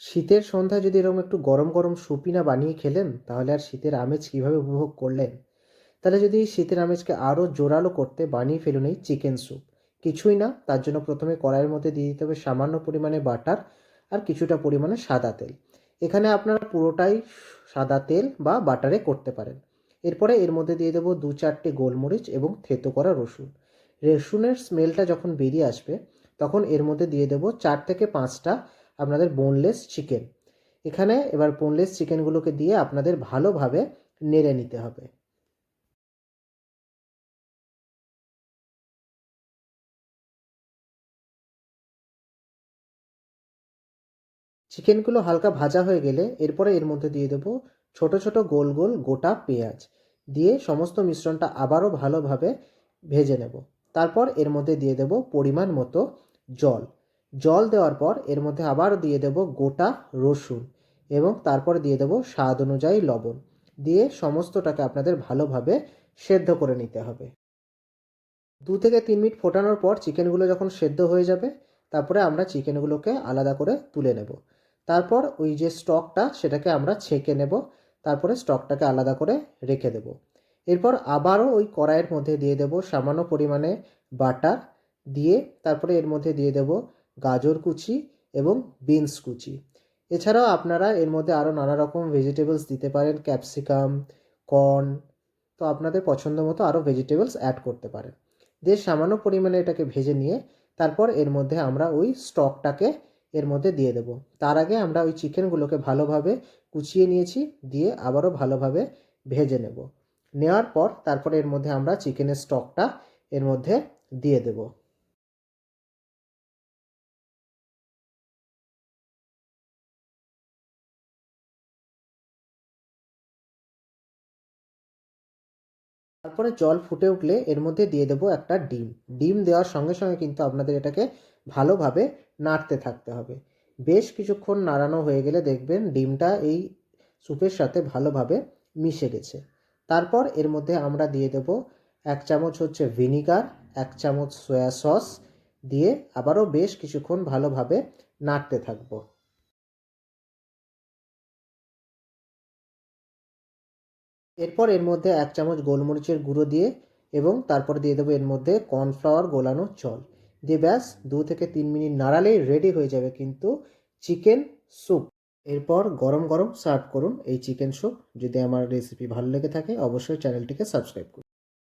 শীতের সন্ধ্যায় যদি এরকম একটু গরম গরম স্যুপই না বানিয়ে খেলেন, তাহলে আর শীতের আমেজ কীভাবে উপভোগ করলেন? তাহলে যদি এই শীতের আমেজকে আরও জোরালো করতে বানিয়ে ফেলুন এই চিকেন স্যুপ। কিছুই না, তার জন্য প্রথমে কড়াইয়ের মধ্যে দিয়ে দিতে হবে সামান্য পরিমাণে বাটার আর কিছুটা পরিমাণে সাদা তেল। এখানে আপনারা পুরোটাই সাদা তেল বা বাটারে করতে পারেন। এরপরে এর মধ্যে দিয়ে দেবো 2-4টে গোলমরিচ এবং থেতো করা রসুন। রসুনের স্মেলটা যখন বেরিয়ে আসবে, তখন এর মধ্যে দিয়ে দেবো 4 থেকে 5টা আপনাদের বোনলেস চিকেন। এখানে এবার বোনলেস চিকেনগুলোকে দিয়ে আপনাদের ভালোভাবে নেড়ে নিতে হবে। চিকেনগুলো হালকা ভাজা হয়ে গেলে এরপরে এর মধ্যে দিয়ে দেবো ছোট ছোট গোল গোল গোটা পেঁয়াজ। দিয়ে সমস্ত মিশ্রণটা আবারও ভালোভাবে ভেজে নেব। তারপর এর মধ্যে দিয়ে দেবো পরিমাণ মতো জল। জল দেওয়ার পর এর মধ্যে আবার দিয়ে দেবো গোটা রসুন এবং তারপর দিয়ে দেবো স্বাদ অনুযায়ী লবণ। দিয়ে সমস্তটাকে আপনাদের ভালোভাবে সেদ্ধ করে নিতে হবে। 2 থেকে 3 মিনিট ফোটানোর পর চিকেনগুলো যখন সেদ্ধ হয়ে যাবে, তারপরে আমরা চিকেনগুলোকে আলাদা করে তুলে নেব। তারপর ওই যে স্টকটা সেটাকে আমরা ছেঁকে নেব। তারপরে স্টকটাকে আলাদা করে রেখে দেব। এরপর আবারও ওই কড়াইয়ের মধ্যে দিয়ে দেব সামান্য পরিমাণে বাটার। দিয়ে তারপরে এর মধ্যে দিয়ে দেব গাজর কুচি এবং বিনস কুচি। এছাড়াও আপনারা এর মধ্যে আরও নানা রকম ভেজিটেবলস দিতে পারেন, ক্যাপসিকাম, কর্ন। তো আপনাদের পছন্দ মতো আরও ভেজিটেবলস অ্যাড করতে পারেন। দিয়ে সামান্য পরিমাণে এটাকে ভেজে নিয়ে তারপর এর মধ্যে আমরা ওই স্টকটাকে এর মধ্যে দিয়ে দেবো। তার আগে আমরা ওই চিকেনগুলোকে ভালোভাবে কুচিয়ে নিয়েছি, দিয়ে আবারও ভালোভাবে ভেজে নেব। নেওয়ার পর তারপরে এর মধ্যে আমরা চিকেনের স্টকটা এর মধ্যে দিয়ে দেব। তারপরে জল ফুটে উঠলে এর মধ্যে দিয়ে দেবো একটা ডিম। ডিম দেওয়ার সঙ্গে সঙ্গে কিন্তু আপনাদের এটাকে ভালোভাবে নাড়তে থাকতে হবে। বেশ কিছুক্ষণ নাড়ানো হয়ে গেলে দেখবেন ডিমটা এই স্যুপের সাথে ভালোভাবে মিশে গেছে। তারপর এর মধ্যে আমরা দিয়ে দেবো 1 চামচ হচ্ছে ভিনিগার, 1 চামচ সয়া সস। দিয়ে আবারও বেশ কিছুক্ষণ ভালোভাবে নাড়তে থাকবো। এরপর এর মধ্যে 1 চামচ গোলমরিচের গুঁড়ো দিয়ে এবং তারপর দিয়ে দেবো এর মধ্যে কর্নফ্লাওয়ার গোলানো জল দিয়ে ব্যাস 2 থেকে 3 মিনিট নাড়ালেই রেডি হয়ে যাবে কিন্তু চিকেন স্যুপ। এরপর গরম গরম সার্ভ করুন এই চিকেন স্যুপ। যদি আমার রেসিপি ভালো লেগে থাকে অবশ্যই চ্যানেলটিকে সাবস্ক্রাইব করুন।